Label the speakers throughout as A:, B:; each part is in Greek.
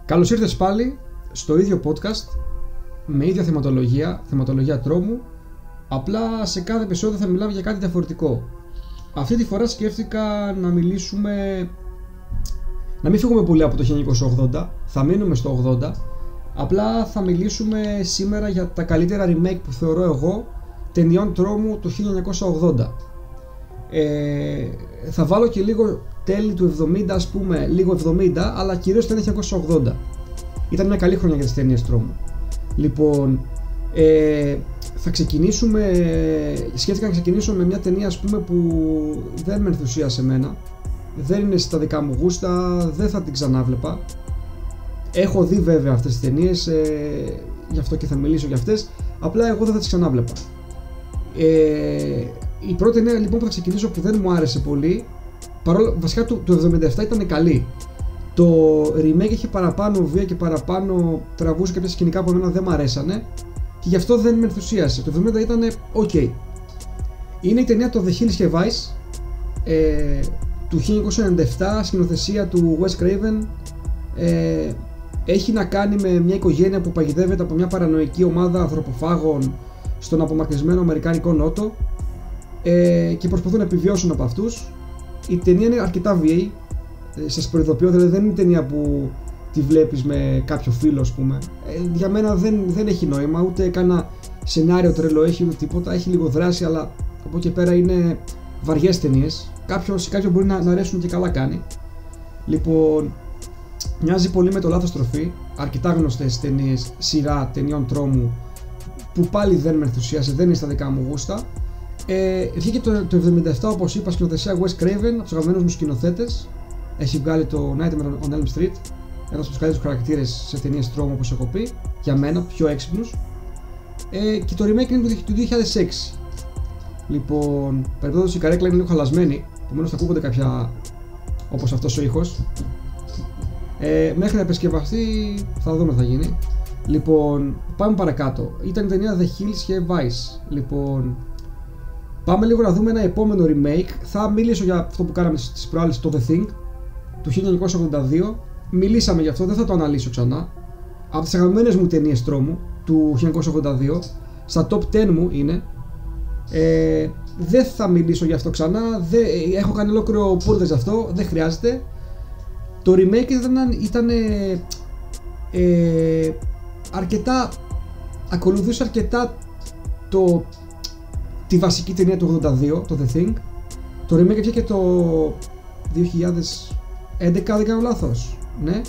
A: Καλώς ήρθες πάλι στο ίδιο podcast με ίδια θεματολογία τρόμου. Απλά σε κάθε επεισόδιο θα μιλάμε για κάτι διαφορετικό. Αυτή τη φορά σκέφτηκα να μην φύγουμε πολύ από το 1980, θα μείνουμε στο 80. Απλά θα μιλήσουμε σήμερα για τα καλύτερα remake που θεωρώ εγώ ταινιών τρόμου του 1980. Θα βάλω και λίγο τέλη του 70, ας πούμε, λίγο 70, αλλά κυρίως το 1980. Ήταν μια καλή χρονιά για τις ταινίες τρόμου. Λοιπόν, σκέφτηκα να ξεκινήσω με μια ταινία, ας πούμε, που δεν με ενθουσίασε εμένα. Δεν είναι στα δικά μου γούστα, δεν θα την ξανάβλεπα. Έχω δει βέβαια αυτές τις ταινίες, γι' αυτό και θα μιλήσω για αυτές. Απλά εγώ δεν θα τις ξανάβλεπα. Η πρώτη ταινία λοιπόν που θα ξεκινήσω, που δεν μου άρεσε πολύ, παρόλο βασικά του 77 ήταν καλή. Το remake είχε παραπάνω βία και παραπάνω τραβούσε κάποια σκηνικά που εμένα δεν μου αρέσανε και γι' αυτό δεν με ενθουσίασε. Το 70 ήταν ok. Είναι η ταινία το The Hills Have Eyes, του 1997, σκηνοθεσία του Wes Craven. Έχει να κάνει με μια οικογένεια που παγιδεύεται από μια παρανοϊκή ομάδα ανθρωποφάγων στον απομακρυσμένο αμερικάνικο νότο και προσπαθούν να επιβιώσουν από αυτούς. Η ταινία είναι αρκετά βίαιη, σας προειδοποιώ, δηλαδή δεν είναι ταινία που τη βλέπεις με κάποιο φίλο, ας πούμε. Για μένα δεν έχει νόημα, ούτε κάνα σενάριο τρελό έχει, ούτε τίποτα. Έχει λίγο δράση, αλλά από εκεί πέρα είναι βαριές ταινίες. Κάποιον μπορεί να αρέσουν και καλά κάνει. Λοιπόν, μοιάζει πολύ με το Λάθος Τροφή, αρκετά γνωστές ταινίες, σειρά ταινιών τρόμου που πάλι δεν με ενθουσίασε, δεν είναι στα δικά μου γούστα. Βγήκε το 77, όπως είπα, σκηνοθεσία Wes Craven, από τους αγαπημένους μου σκηνοθέτες. Έχει βγάλει το Nightmare on Elm Street, ένας από τους καλύτερους χαρακτήρες σε ταινίες τρόμου, όπως έχω πει, για μένα, πιο έξυπνους. Και το remake είναι του 2006. Λοιπόν, περιπτώντας η καρέκλα είναι λίγο χαλασμένη, επομένως θα ακούγονται κάποια, όπως αυτός ο ήχος. Μέχρι να επισκευαστεί θα δούμε τι θα γίνει. Λοιπόν, πάμε παρακάτω. Ήταν η ταινία The Hills Have Eyes. Λοιπόν, πάμε λίγο να δούμε ένα επόμενο remake. Θα μιλήσω για αυτό που κάναμε στις προάλλες, το The Thing του 1982. Μιλήσαμε γι' αυτό, δεν θα το αναλύσω ξανά. Από τις αγαπημένες μου ταινίες τρόμου του 1982, στα top 10 μου είναι. Δεν θα μιλήσω γι' αυτό ξανά. Έχω κάνει ολόκληρο podcast γι' αυτό, δεν χρειάζεται. Το remake ήταν αρκετά, ακολουθούσε αρκετά τη βασική ταινία του 82, το The Thing. Το remake βγήκε το 2011, δεν κάνω λάθος. Ναι.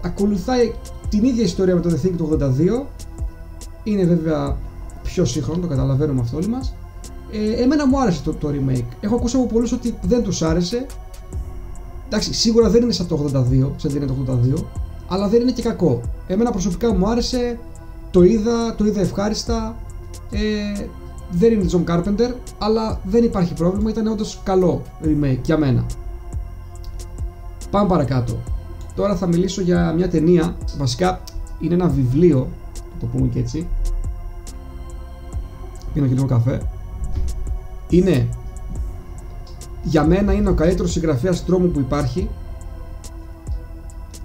A: Ακολουθάει την ίδια ιστορία με το The Thing του 82. Είναι βέβαια πιο σύγχρονο, το καταλαβαίνουμε αυτό όλοι μας. Εμένα μου άρεσε το remake. Έχω ακούσει από πολλούς ότι δεν τους άρεσε. Εντάξει, σίγουρα δεν είναι σαν το 82, σαν την ταινία του 82, αλλά δεν είναι και κακό. Εμένα προσωπικά μου άρεσε, το είδα ευχάριστα. Δεν είναι John Carpenter, αλλά δεν υπάρχει πρόβλημα, ήταν όντως καλό remake για μένα. Πάμε παρακάτω. Τώρα θα μιλήσω για μια ταινία, βασικά είναι ένα βιβλίο, το πούμε και έτσι. Πίνω και λίγο καφέ. Για μένα είναι ο καλύτερος συγγραφέας τρόμου που υπάρχει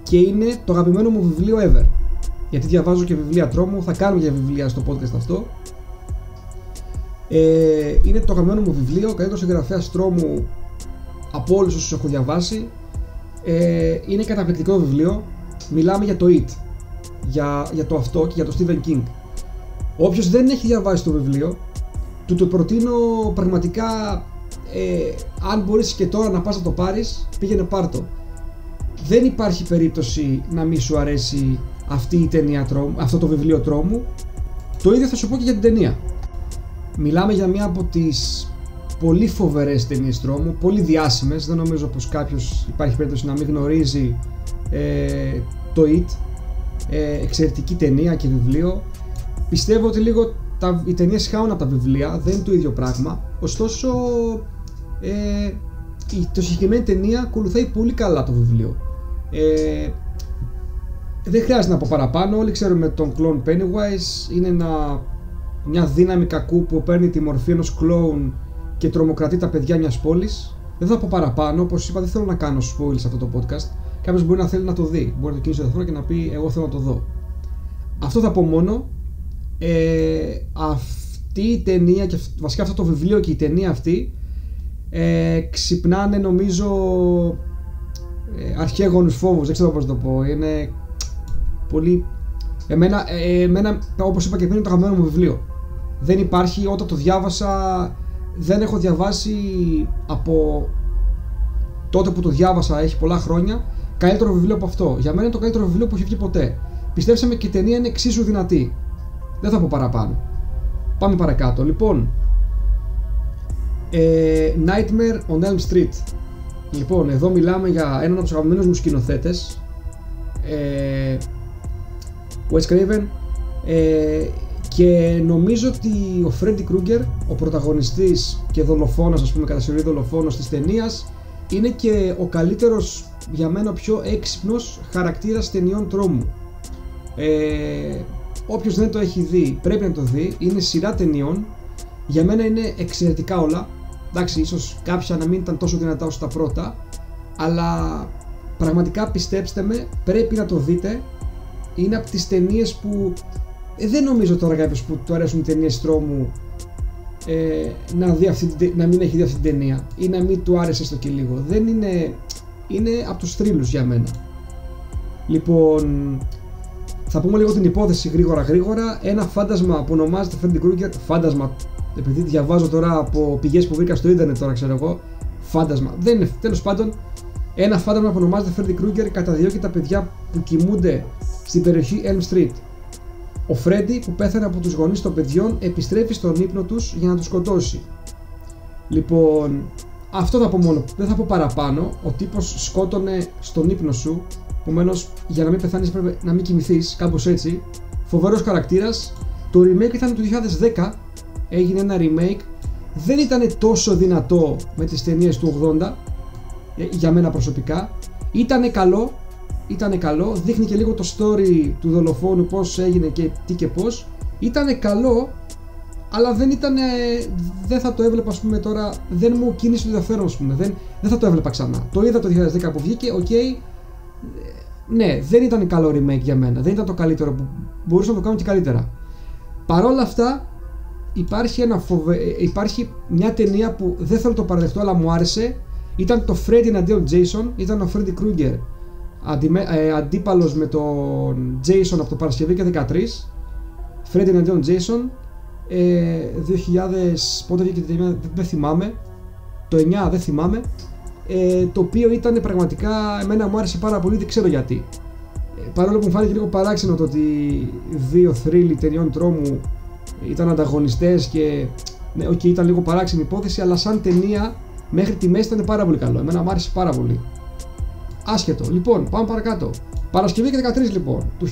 A: και είναι το αγαπημένο μου βιβλίο ever. Γιατί διαβάζω και βιβλία τρόμου, θα κάνουμε για βιβλία στο podcast αυτό. Είναι το αγαπημένο μου βιβλίο, ο καλύτερος συγγραφέας τρόμου από όλους όσους έχω διαβάσει. Είναι καταπληκτικό βιβλίο. Μιλάμε για το It, για το αυτό και για το Stephen King. Όποιος δεν έχει διαβάσει το βιβλίο, του το προτείνω πραγματικά. Αν μπορείς και τώρα να πας να το πάρεις, πήγαινε πάρ' το. Δεν υπάρχει περίπτωση να μην σου αρέσει αυτή η ταινία τρόμου, αυτό το βιβλίο τρόμου. Το ίδιο θα σου πω και για την ταινία. Μιλάμε για μία από τις πολύ φοβερές ταινίες τρόμου, πολύ διάσημες. Δεν νομίζω πως κάποιος υπάρχει περίπτωση να μην γνωρίζει το It. Εξαιρετική ταινία και βιβλίο. Πιστεύω ότι λίγο οι ταινίες χάουν από τα βιβλία, δεν είναι το ίδιο πράγμα. Ωστόσο, το συγκεκριμένη ταινία ακολουθάει πολύ καλά το βιβλίο. Δεν χρειάζεται να πω παραπάνω. Όλοι ξέρουμε τον κλον Pennywise. Είναι μια δύναμη κακού που παίρνει τη μορφή ενός κλόουν και τρομοκρατεί τα παιδιά μιας πόλης. Δεν θα πω παραπάνω, όπως είπα, δεν θέλω να κάνω spoil σε αυτό το podcast. κάποιος μπορεί να θέλει να το δει. Μπορεί να το κινήσει το τηλέφωνο και να πει: εγώ θέλω να το δω. Αυτό θα πω μόνο. Αυτή η ταινία και βασικά αυτό το βιβλίο και η ταινία αυτή ξυπνάνε νομίζω αρχαίγονους φόβους, δεν ξέρω πώς να το πω. Είναι πολύ... Εμένα, όπως είπα και πριν, είναι το αγαπημένο μου βιβλίο. Δεν υπάρχει, όταν το διάβασα, δεν έχω διαβάσει από τότε που το διάβασα, έχει πολλά χρόνια, καλύτερο βιβλίο από αυτό. Για μένα είναι το καλύτερο βιβλίο που έχει βγει ποτέ. Πιστέψτε με, και η ταινία είναι εξίσου δυνατή. Δεν θα πω παραπάνω. Πάμε παρακάτω. Λοιπόν, Nightmare on Elm Street. Λοιπόν, εδώ μιλάμε για έναν από τους αγαπημένους μου σκηνοθέτες, Wes Craven, και νομίζω ότι ο Freddy Krueger, ο πρωταγωνιστής και δολοφόνος, ας πούμε κατά σειρή δολοφόνος της ταινίας, είναι και ο καλύτερος, για μένα πιο έξυπνος χαρακτήρας ταινιών τρόμου. Όποιος δεν το έχει δει πρέπει να το δει. Είναι σειρά ταινιών, για μένα είναι εξαιρετικά όλα. Εντάξει, ίσως κάποια να μην ήταν τόσο δυνατά όσο τα πρώτα, αλλά πραγματικά πιστέψτε με, πρέπει να το δείτε. Είναι από τις ταινίες που δεν νομίζω τώρα κάποιος που του αρέσουν ταινίες τρόμου να μην έχει δει αυτή την ταινία ή να μην του άρεσε στο και λίγο. Δεν είναι από τους θρύλους για μένα. Λοιπόν, θα πούμε λίγο την υπόθεση γρήγορα. Ένα φάντασμα που ονομάζεται Freddy Krueger, φάντασμα, επειδή διαβάζω τώρα από πηγές που βρήκα στο ίντερνετ τώρα, ξέρω εγώ, φάντασμα, δεν είναι, τέλος πάντων, ένα φάντασμα που ονομάζεται Freddy Krueger καταδιώκει τα παιδιά που κοιμούνται στην περιοχή Elm Street. Ο Φρέντι, που πέθανε από τους γονείς των παιδιών, επιστρέφει στον ύπνο τους για να τους σκοτώσει. Λοιπόν, αυτό θα πω μόνο, δεν θα πω παραπάνω. Ο τύπος σκότωνε στον ύπνο σου, επομένως για να μην πεθάνεις πρέπει να μην κοιμηθείς, κάπως έτσι. Φοβερός χαρακτήρας. Το remake ήταν το 2010, έγινε ένα remake. Δεν ήταν τόσο δυνατό με τις ταινίες του 80, για μένα προσωπικά. Ήτανε καλό, δείχνει και λίγο το story του δολοφόνου, πώς έγινε και τι και πώς. Ήτανε καλό, αλλά δεν θα το έβλεπα, ας πούμε, τώρα, δεν μου κίνησε το ενδιαφέρον, ας πούμε, δεν θα το έβλεπα ξανά. Το είδα το 2010 που βγήκε, ok, ναι, δεν ήταν καλό remake για μένα, δεν ήταν το καλύτερο, που μπορούσα να το κάνω και καλύτερα. Παρ' όλα αυτά, υπάρχει μια ταινία που δεν θέλω να το παραδεχτώ, αλλά μου άρεσε. Ήταν το Freddy εναντίον Jason, ήταν ο Freddy Krueger αντίπαλος με τον Jason από το Παρασκευή και 13. Freddy εναντίον Jason, 2000, πότε βγήκε την ταινία δεν θυμάμαι, το 9 δεν θυμάμαι, το οποίο ήταν πραγματικά, εμένα μου άρεσε πάρα πολύ, δεν ξέρω γιατί. Παρόλο που μου φάνηκε λίγο παράξενο το ότι δύο θρύλοι ταινιών τρόμου ήταν ανταγωνιστές και ναι, okay, ήταν λίγο παράξενη υπόθεση, αλλά σαν ταινία μέχρι τη μέση ήταν πάρα πολύ καλό. Εμένα μου άρεσε πάρα πολύ. Άσχετο. Λοιπόν, πάμε παρακάτω. Παρασκευή και 13 λοιπόν, του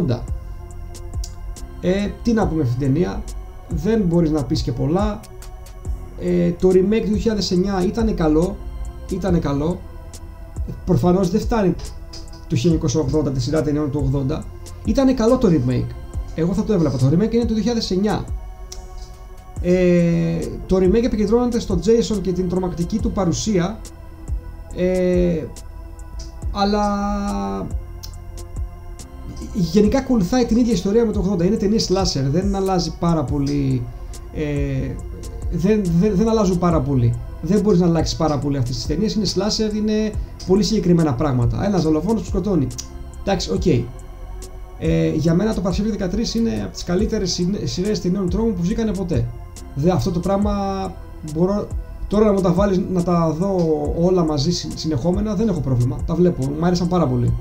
A: 1980. Τι να πούμε αυτή την ταινία, δεν μπορείς να πεις και πολλά. Το remake του 2009 ήταν καλό. Προφανώς δεν φτάνει του 1980, τη σειρά ταινιών του 80. Ήταν καλό το remake. Εγώ θα το έβλεπα. Το remake είναι του 2009. Το remake επικεντρώνεται στο Jason και την τρομακτική του παρουσία, αλλά γενικά ακολουθάει την ίδια ιστορία με το 80. Είναι ταινίες slasher, δεν αλλάζει πάρα πολύ, δεν αλλάζουν πάρα πολύ. Δεν μπορείς να αλλάξεις πάρα πολύ αυτές τις ταινίες. Είναι slasher, είναι πολύ συγκεκριμένα πράγματα. Ένας δολοφόνος που σκοτώνει. Εντάξει, οκ. Για μένα το Παρασκευή 13 είναι από τις καλύτερες σειρές ταινιών τρόμου που βγήκανε ποτέ. Αυτό το πράγμα μπορώ τώρα να μου τα βάλεις να τα δω όλα μαζί συνεχόμενα, δεν έχω πρόβλημα. Τα βλέπω, μου άρεσαν πάρα πολύ.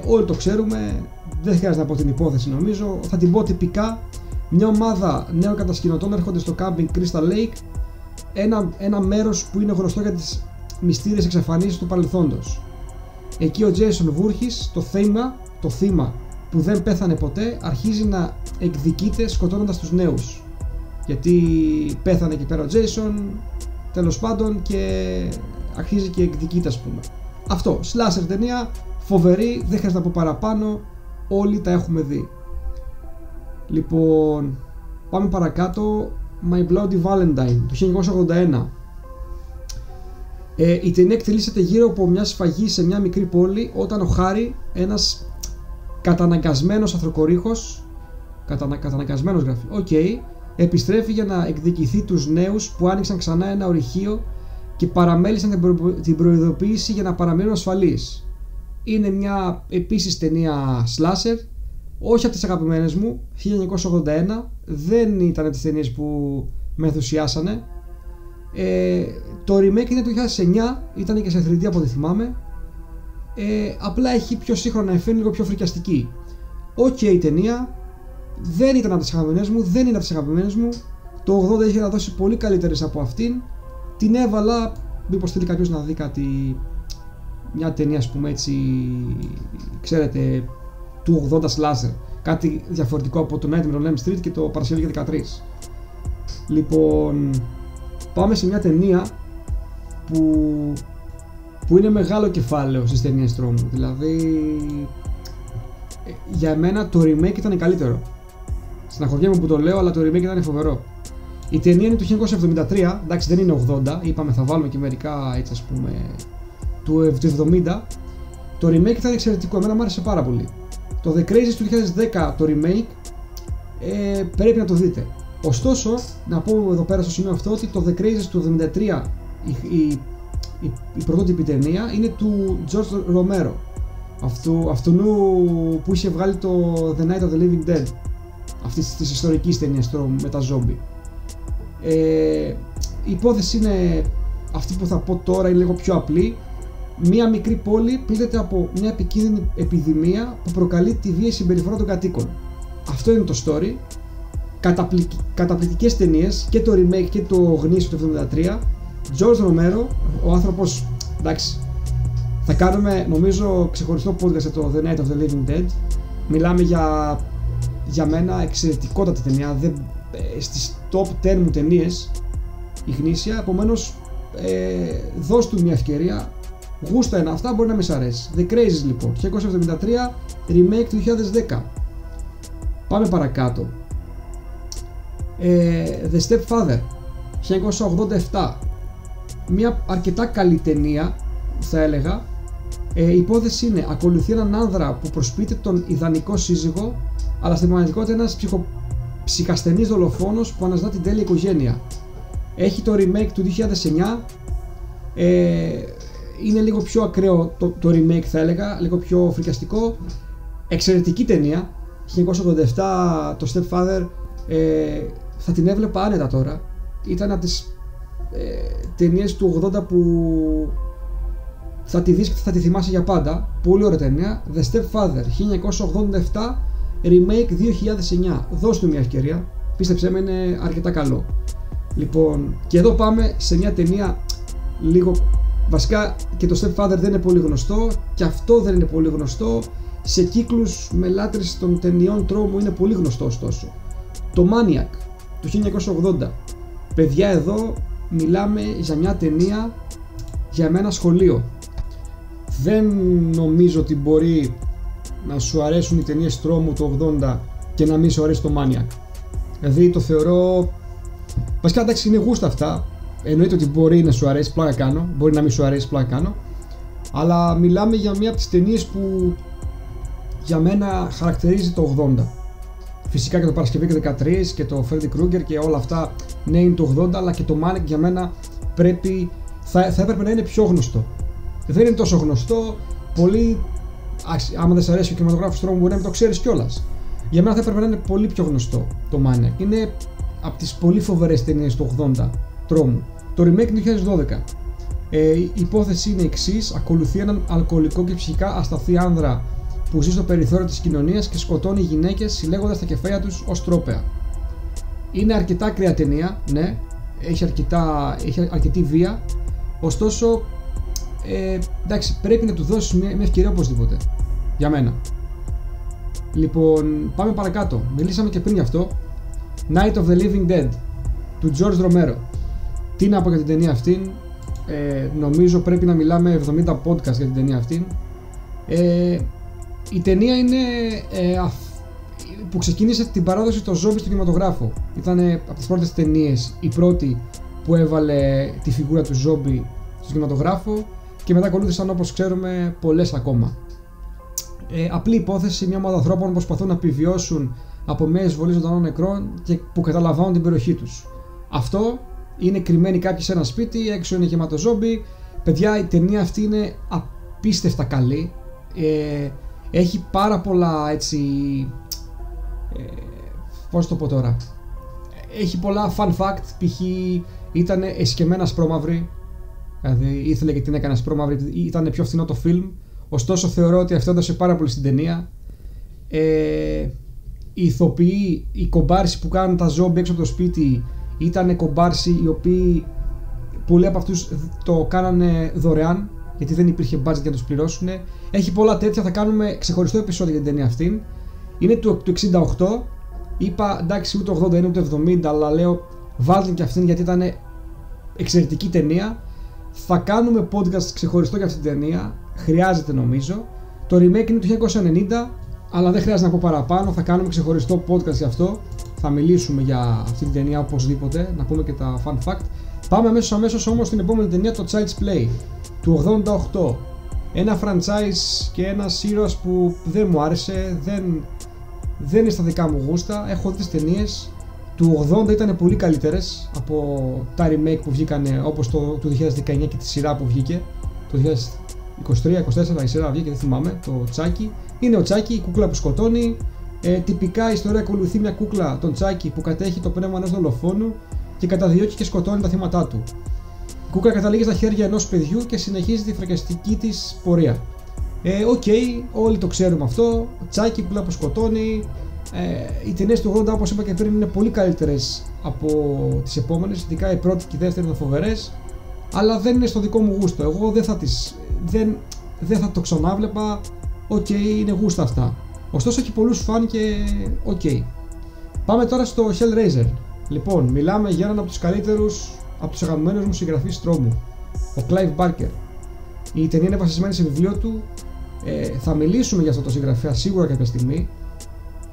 A: Όλοι το ξέρουμε, δεν χρειάζεται να πω την υπόθεση νομίζω. Θα την πω τυπικά. Μια ομάδα νέων κατασκηνωτών έρχονται στο κάμπινγκ Crystal Lake, ένα μέρος που είναι γνωστό για τις μυστήριες εξαφανίσεις του παρελθόντος. Εκεί ο Jason Voorhees, το θύμα που δεν πέθανε ποτέ, αρχίζει να εκδικείται σκοτώνοντας τους νέους. Γιατί πέθανε εκεί πέρα ο Jason, τέλος πάντων, και αρχίζει και εκδικείται, ας πούμε. Αυτό, slasher ταινία, φοβερή, δεν χρειάζεται να πω παραπάνω, όλοι τα έχουμε δει. Λοιπόν, πάμε παρακάτω. My Bloody Valentine, του 1981. Η ταινία εκτελήσεται γύρω από μια σφαγή σε μια μικρή πόλη, όταν ο Χάρι, ένας καταναγκασμένος αθροκορύχος, καταναγκασμένος γράφει, επιστρέφει για να εκδικηθεί τους νέους που άνοιξαν ξανά ένα ορυχείο και παραμέλησαν την προειδοποίηση για να παραμείνουν ασφαλείς. Είναι μια επίσης ταινία slasher, όχι από τις αγαπημένες μου, 1981, δεν ήταν τις ταινίες που με ενθουσιάσανε. Το remake είναι το 2009, ήταν και σε 3D από ό,τι θυμάμαι. Απλά έχει πιο σύγχρονα εφέ, λίγο πιο φρικιαστική. Η ταινία δεν ήταν από τις αγαπημένες μου, δεν είναι από τις αγαπημένες μου. Το 80 είχε να δώσει πολύ καλύτερες από αυτήν. Την έβαλα, μήπως θέλει κάποιος να δει κάτι, μια ταινία ας πούμε έτσι, ξέρετε, του 80 slasher, κάτι διαφορετικό από το Nightmare on Elm Street και το Παρασκευή 13. Λοιπόν, πάμε σε μια ταινία που είναι μεγάλο κεφάλαιο στις ταινίες τρόμου. Δηλαδή, για μένα το remake ήταν καλύτερο. Στεναχωριέμαι που το λέω, αλλά το remake ήταν φοβερό. Η ταινία είναι του 1973, εντάξει δεν είναι 80, είπαμε θα βάλουμε και μερικά έτσι ας πούμε του 70. Το remake ήταν εξαιρετικό, εμένα μου άρεσε πάρα πολύ. Το The Crazies του 2010, το remake, πρέπει να το δείτε. Ωστόσο, να πω εδώ πέρα στο σημείο αυτό ότι το The Crazies του 73, η πρωτότυπη ταινία, είναι του George Romero, αυτού που είχε βγάλει το The Night of the Living Dead, αυτής της ιστορικής ταινίας τρόμου με τα ζόμπι. Η υπόθεση είναι αυτή που θα πω τώρα, είναι λίγο πιο απλή. Μία μικρή πόλη πλήττεται από μια επικίνδυνη επιδημία που προκαλεί τη βίαιη συμπεριφορά των κατοίκων. Αυτό είναι το story. Καταπληκτικές ταινίες, και το remake και το γνήσιο του 73. George Romero, ο άνθρωπος, εντάξει, θα κάνουμε νομίζω ξεχωριστό podcast για το The Night of the Living Dead. Μιλάμε για μένα εξαιρετικότατη ταινία, στις top 10 μου ταινίες η γνήσια, επομένως δώσ' του μια ευκαιρία. Γούστα είναι αυτά, μπορεί να με σ' αρέσει. The Crazies λοιπόν, 1973, remake του 2010. Πάμε παρακάτω. The Stepfather, 1987. Μια αρκετά καλή ταινία, θα έλεγα. Η υπόθεση είναι, ακολουθεί έναν άνδρα που προσποιείται τον ιδανικό σύζυγο, αλλά στην πραγματικότητα ένας ψυχασθενής δολοφόνος που αναζητά την τέλεια οικογένεια. Έχει το remake του 2009. Είναι λίγο πιο ακραίο το remake, θα έλεγα, λίγο πιο φρικιαστικό. Εξαιρετική ταινία, 1987, το Stepfather. Θα την έβλεπα άνετα τώρα. Ήταν από τις ταινίες του 80 που θα τη δεις και θα τη θυμάσαι για πάντα. Πολύ ωραία ταινία. The Stepfather, 1987, remake 2009. Δώσ' του μια ευκαιρία, πίστεψέ με, είναι αρκετά καλό. Λοιπόν, και εδώ πάμε σε μια ταινία λίγο, βασικά και το Stepfather δεν είναι πολύ γνωστό και αυτό δεν είναι πολύ γνωστό. Σε κύκλους με λάτρες των ταινιών τρόμου είναι πολύ γνωστό ωστόσο. Το Maniac του 1980. Παιδιά, εδώ μιλάμε για μια ταινία για ένα σχολείο. Δεν νομίζω ότι μπορεί να σου αρέσουν οι ταινίες τρόμου του 80 και να μην σου αρέσει το Maniac. Δηλαδή το θεωρώ, βασικά εντάξει είναι γούστα αυτά. Εννοείται ότι μπορεί να σου αρέσει, πλάκα κάνω. Μπορεί να μην σου αρέσει, πλάκα κάνω. Αλλά μιλάμε για μια από τις ταινίες που για μένα χαρακτηρίζει το 80. Φυσικά και το Παρασκευή και 13 και το Freddy Krueger και όλα αυτά, ναι, είναι το 80, αλλά και το Maniac για μένα θα έπρεπε να είναι πιο γνωστό. Δεν είναι τόσο γνωστό. Πολύ, άμα δεν σε αρέσει ο κινηματογράφος τρόμου, μπορεί να μην το ξέρεις κιόλας. Για μένα θα έπρεπε να είναι πολύ πιο γνωστό το Maniac. Είναι από τις πολύ φοβερές ταινίες του 80 τρόμου. Το remake του 2012. Η υπόθεση είναι εξής: ακολουθεί έναν αλκοολικό και ψυχικά ασταθή άνδρα που ζει στο περιθώριο της κοινωνίας και σκοτώνει γυναίκες συλλέγοντας τα κεφάλια τους ως τρόπαια. Είναι αρκετά ακραία ταινία, ναι, έχει αρκετή βία, ωστόσο εντάξει, πρέπει να του δώσεις μια ευκαιρία οπωσδήποτε, για μένα. Λοιπόν, πάμε παρακάτω. Μιλήσαμε και πριν γι' αυτό. Night of the Living Dead του George Romero. Τι να πω για την ταινία αυτήν, νομίζω πρέπει να μιλάμε 70 podcast για την ταινία αυτήν. Η ταινία είναι που ξεκίνησε την παράδοση των ζόμπι στον κινηματογράφο. Ήταν από τις πρώτες ταινίες, η πρώτη που έβαλε τη φιγούρα του ζόμπι στον κινηματογράφο και μετά ακολούθησαν, όπως ξέρουμε, πολλές ακόμα. Απλή υπόθεση, μια ομάδα ανθρώπων που προσπαθούν να επιβιώσουν από μια εισβολή ζωντανών νεκρών και που καταλαμβάνουν την περιοχή τους. Αυτό είναι κρυμμένοι κάποιοι σε ένα σπίτι, έξω είναι γεμάτο ζόμπι. Παιδιά, η ταινία αυτή είναι απίστευτα καλή. Έχει πάρα πολλά έτσι. Πώς το πω τώρα. Έχει πολλά fun fact. Π.χ. ήταν εσκεμμένα ασπρόμαυρη. Δηλαδή ήθελε και την έκανε ασπρόμαυρη. Ήταν πιο φθηνό το φιλμ. Ωστόσο θεωρώ ότι αυτό έδωσε πάρα πολύ στην ταινία. Οι ηθοποιοί, οι κομπάρσοι που κάνουν τα ζόμπι έξω από το σπίτι ήταν κομπάρσοι οι οποίοι πολλοί από αυτούς το κάνανε δωρεάν, γιατί δεν υπήρχε budget για να τους πληρώσουν. Έχει πολλά τέτοια, θα κάνουμε ξεχωριστό επεισόδιο για την ταινία αυτή. Είναι του 68. Είπα εντάξει, ούτε 80 είναι ούτε 70, αλλά λέω βάλτε και αυτήν γιατί ήταν εξαιρετική ταινία. Θα κάνουμε podcast ξεχωριστό για αυτή την ταινία. Χρειάζεται νομίζω. Το remake είναι του 1990, αλλά δεν χρειάζεται να πω παραπάνω. Θα κάνουμε ξεχωριστό podcast γι' αυτό. Θα μιλήσουμε για αυτή την ταινία οπωσδήποτε. Να πούμε και τα fun fact. Πάμε αμέσως όμως στην επόμενη ταινία, το Child's Play του 88. Ένα franchise και ένας ήρωας που δεν μου άρεσε. Δεν είναι στα δικά μου γούστα. Έχω δει τις ταινίες του 80, ήταν πολύ καλύτερες από τα remake που βγήκανε, όπως το 2019 και τη σειρά που βγήκε το 2023-2024 η σειρά βγήκε, δεν θυμάμαι, το Τσάκι. Είναι ο Τσάκι, η κούκλα που σκοτώνει. Τυπικά η ιστορία ακολουθεί μια κούκλα, τον Τσάκι, που κατέχει το πνεύμα ενός δολοφόνου και καταδιώκει και σκοτώνει τα θύματά του. Η κούκλα καταλήγει στα χέρια ενός παιδιού και συνεχίζει τη φρικιαστική της πορεία. Όλοι το ξέρουμε αυτό. Τσάκι, κούκλα που σκοτώνει. Οι ταινίες του 80, όπως είπα και πριν, είναι πολύ καλύτερες από τις επόμενες. Ειδικά η πρώτη και η δεύτερη είναι φοβερές. Αλλά δεν είναι στο δικό μου γούστο. Εγώ δεν θα το ξανάβλεπα. Είναι γούστα αυτά. Ωστόσο έχει πολλούς φαν και Πάμε τώρα στο Hellraiser. Λοιπόν, μιλάμε για έναν από τους καλύτερους, από τους αγαπημένους μου συγγραφείς τρόμου, ο Clive Barker. Η ταινία είναι βασισμένη σε βιβλίο του. Θα μιλήσουμε για αυτό το συγγραφέα σίγουρα κάποια στιγμή.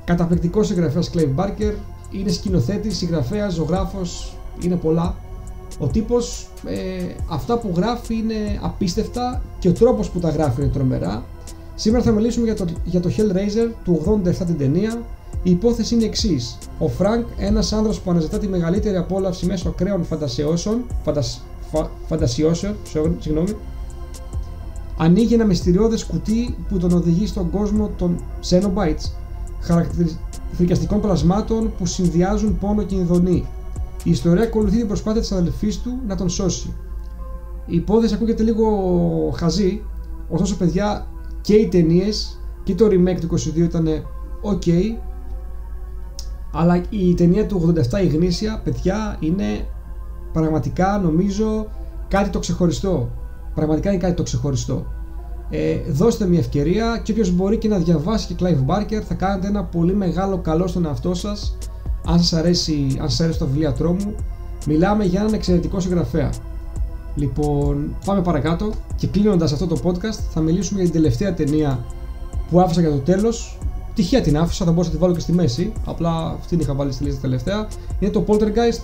A: Καταπληκτικός συγγραφέας Clive Barker. Είναι σκηνοθέτης, συγγραφέας, ζωγράφος, είναι πολλά. Ο τύπος, αυτά που γράφει είναι απίστευτα και ο τρόπος που τα γράφει είναι τρομερά. Σήμερα θα μιλήσουμε για το Hellraiser του 87 την ταινία. Η υπόθεση είναι εξής. Ο Frank, ένας άνδρας που αναζητά τη μεγαλύτερη απόλαυση μέσω ακραίων φαντασιώσεων, ανοίγει ένα μυστηριώδες κουτί που τον οδηγεί στον κόσμο των Cenobites, φρικιαστικών πλασμάτων που συνδυάζουν πόνο και ειδονή. Η ιστορία ακολουθεί την προσπάθεια της αδελφής του να τον σώσει. Η υπόθεση ακούγεται λίγο χαζή, ωστόσο παιδιά και οι ταινίες και το remake του 22 ήταν αλλά η ταινία του 87 η γνήσια, παιδιά, είναι πραγματικά νομίζω κάτι το ξεχωριστό. Πραγματικά είναι κάτι το ξεχωριστό. Δώστε μια ευκαιρία και όποιος μπορεί και να διαβάσει και Clive Barker θα κάνετε ένα πολύ μεγάλο καλό στον εαυτό σας. Αν σας αρέσει τα βιβλία τρόμου, μιλάμε για έναν εξαιρετικό συγγραφέα. Λοιπόν, πάμε παρακάτω και κλείνοντας αυτό το podcast θα μιλήσουμε για την τελευταία ταινία που άφησα για το τέλος. Τυχαία την άφησα, θα μπορούσα να τη βάλω και στη μέση, απλά αυτήν είχα βάλει στη λίστα τελευταία. Είναι το Poltergeist.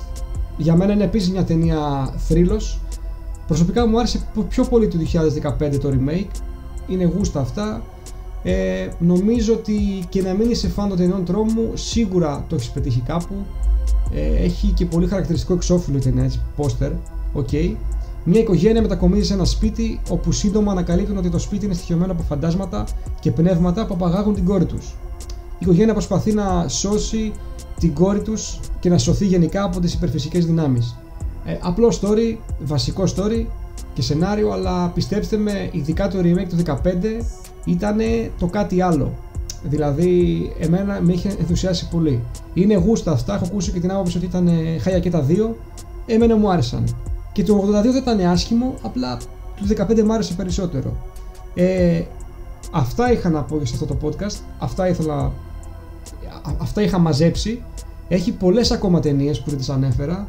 A: Για μένα είναι επίσης μια ταινία θρύλος. Προσωπικά μου άρεσε πιο πολύ το 2015 το remake. Είναι γούστα αυτά. Νομίζω ότι και να μην είσαι φαν των ταινιών τρόμου, σίγουρα το έχεις πετύχει κάπου. Έχει και πολύ χαρακτηριστικό εξώφυλλο η ταινία, έτσι, πόστερ. Μια οικογένεια μετακομίζει σε ένα σπίτι όπου σύντομα ανακαλύπτουν ότι το σπίτι είναι στοιχειωμένο από φαντάσματα και πνεύματα που απαγάγουν την κόρη τους. Η οικογένεια προσπαθεί να σώσει την κόρη τους και να σωθεί γενικά από τις υπερφυσικές δυνάμεις. Απλό story, βασικό story και σενάριο, αλλά πιστέψτε με, ειδικά το remake του 2015 ήταν το κάτι άλλο. Δηλαδή, εμένα με είχε ενθουσιάσει πολύ. Είναι γούστα αυτά, έχω ακούσει και την άποψη ότι ήταν χάλια και τα δύο. Εμένα μου άρεσαν. Και το 82 δεν ήταν άσχημο, απλά το 15 μου άρεσε περισσότερο. Αυτά είχα να πω σε αυτό το podcast. Αυτά είχα μαζέψει. Έχει πολλές ακόμα ταινίες που δεν τις ανέφερα.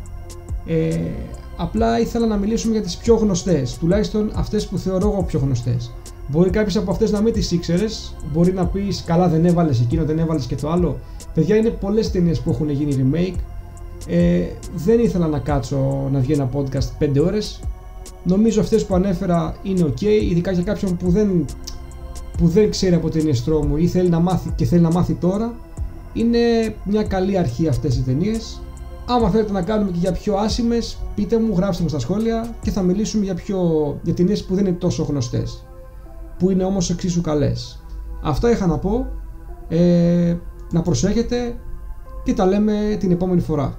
A: Απλά ήθελα να μιλήσουμε για τις πιο γνωστές, τουλάχιστον αυτές που θεωρώ εγώ πιο γνωστές. Μπορεί κάποιες από αυτές να μην τις ήξερες, μπορεί να πεις καλά δεν έβαλες εκείνο, δεν έβαλες και το άλλο. Παιδιά, είναι πολλές ταινίες που έχουν γίνει remake. Δεν ήθελα να κάτσω να βγει ένα podcast 5 ώρες. Νομίζω αυτές που ανέφερα είναι ok, ειδικά για κάποιον που δεν ξέρει από ταινίες τρόμου ή θέλει να μάθει και θέλει να μάθει τώρα. Είναι μια καλή αρχή αυτές οι ταινίες. Άμα θέλετε να κάνουμε και για πιο άσημες, πείτε μου, γράψτε μου στα σχόλια και θα μιλήσουμε για ταινίες που δεν είναι τόσο γνωστές, που είναι όμως εξίσου καλές. Αυτά είχα να πω. Να προσέχετε και τα λέμε την επόμενη φορά.